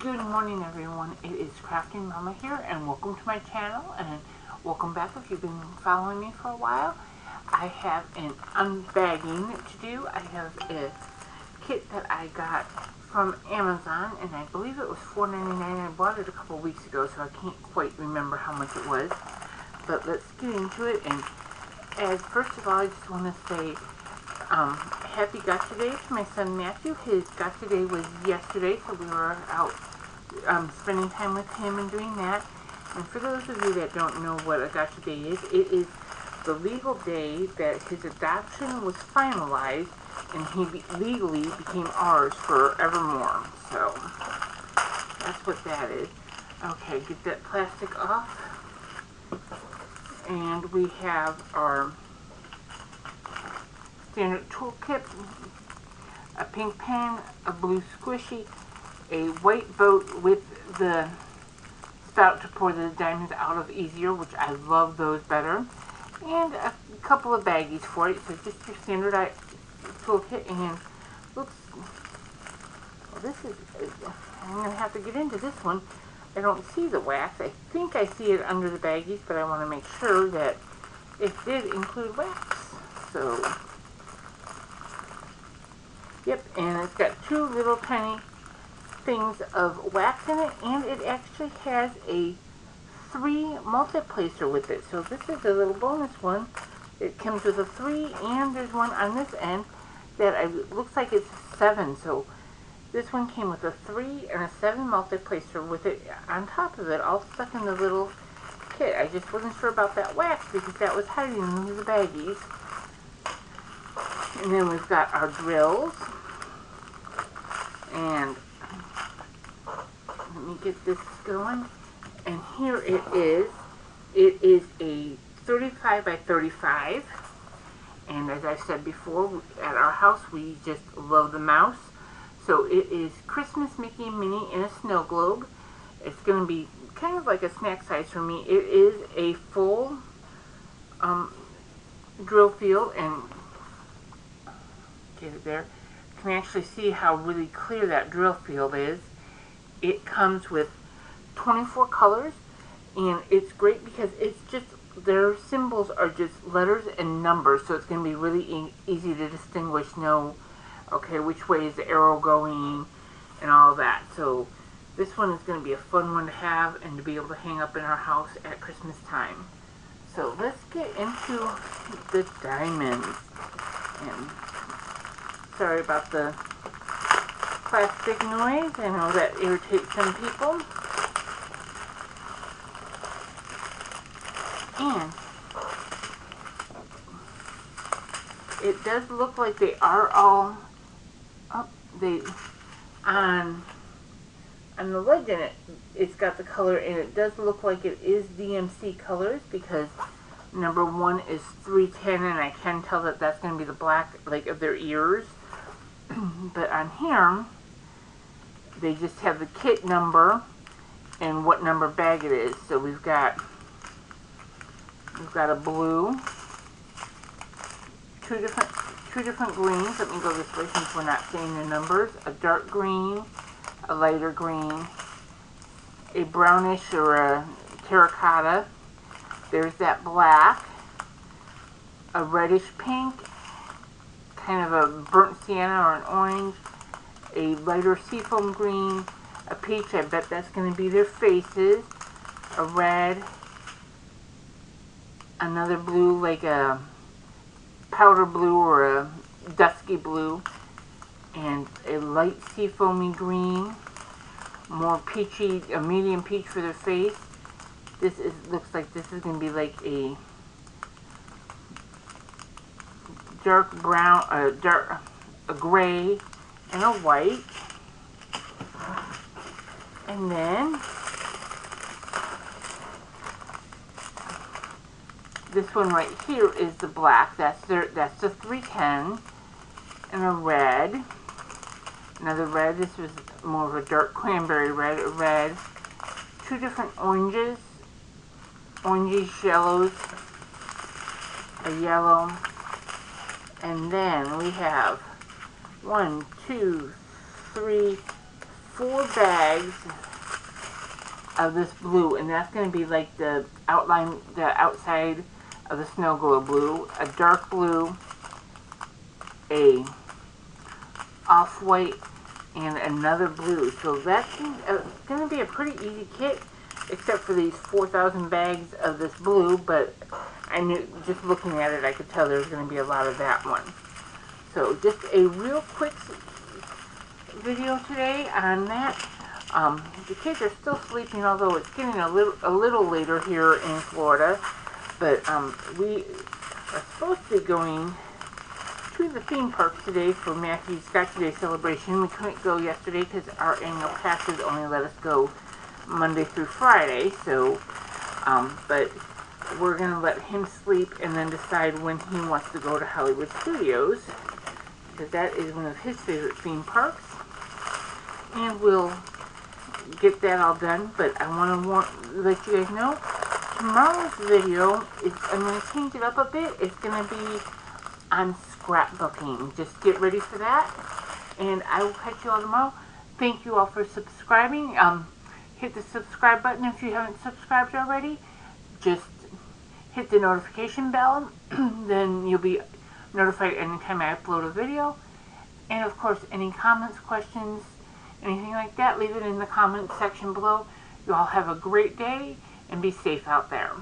Good morning, everyone. It is Crafting Mama here, and welcome to my channel, and welcome back if you've been following me for a while. I have an unbagging to do. I have a kit that I got from Amazon, and I believe it was $4.99. I bought it a couple weeks ago, so I can't quite remember how much it was. But let's get into it. And as first of all, I just want to say happy Gotcha Day to my son Matthew. His Gotcha Day was yesterday, so we were out spending time with him and doing that. And for those of you that don't know what a Gotcha Day is, it is the legal day that his adoption was finalized and he legally became ours forevermore. So that's what that is. Okay, get that plastic off. And we have our standard toolkit, a pink pen, a blue squishy, a white boat with the spout to pour the diamonds out of easier, which I love those better, and a couple of baggies for it. So just your standard toolkit. And oops, well, this is, I'm going to have to get into this one. I don't see the wax. I think I see it under the baggies, but I want to make sure that it did include wax. So yep, and it's got two little tiny things of wax in it, and it actually has a 3 multiplacer with it. So this is a little bonus one. It comes with a 3, and there's one on this end that looks like it's 7. So this one came with a 3 and a 7 multiplacer with it on top of it, all stuck in the little kit. I just wasn't sure about that wax because that was hiding under the baggies. And then we've got our drills. And let me get this going. And here it is. It is a 35 by 35. And as I said before, at our house we just love the mouse. So it is Christmas Mickey Minnie in a snow globe. It's going to be kind of like a snack size for me. It is a full drill field, and get it there. You can actually see how really clear that drill field is. It comes with 24 colors, and it's great because it's just, their symbols are just letters and numbers, so it's going to be really easy to distinguish, okay, which way is the arrow going and all that. So this one is going to be a fun one to have and to be able to hang up in our house at Christmas time. So let's get into the diamonds. And sorry about the plastic noise. I know that irritates some people. And it does look like they are all on the legend. It's got the color, and it does look like it is DMC colors because number 1 is 310, and I can tell that that's going to be the black, like, of their ears. But on here, they just have the kit number and what number bag it is. So we've got a blue, two different greens. Let me go this way since we're not seeing the numbers. A dark green, a lighter green, a brownish or a terracotta. There's that black, a reddish pink, kind of a burnt sienna or an orange, a lighter seafoam green, a peach. I bet that's going to be their faces. A red, another blue, like a powder blue or a dusky blue, and a light seafoamy green, more peachy, a medium peach for their face. This looks like this is going to be like a dark brown, a gray, and a white. And then this one right here is the black. That's the 310, and a red. Another red. This was more of a dark cranberry red. A red. Two different oranges. Orangish yellows. A yellow. And then we have 1, 2, 3, 4 bags of this blue, and that's going to be like the outline, the outside of the Snowglobe blue, a dark blue, a off-white, and another blue. So that's going to be a pretty easy kit, except for these 4,000 bags of this blue, but I knew, just looking at it, I could tell there's going to be a lot of that one. So just a real quick video today on that. The kids are still sleeping, although it's getting a little later here in Florida. But we are supposed to be going to the theme park today for Matthew's Scotch Day celebration. We couldn't go yesterday because our annual passes only let us go Monday through Friday. So, but we're going to let him sleep and then decide when he wants to go to Hollywood Studios, because that is one of his favorite theme parks. And we'll get that all done. But I want to let you guys know, tomorrow's video is, I'm going to change it up a bit. It's going to be on scrapbooking. Just get ready for that. And I will catch you all tomorrow. Thank you all for subscribing. Hit the subscribe button if you haven't subscribed already. Just hit the notification bell. Then you'll be notified anytime I upload a video. And of course, any comments, questions, anything like that, leave it in the comment section below. You all have a great day and be safe out there.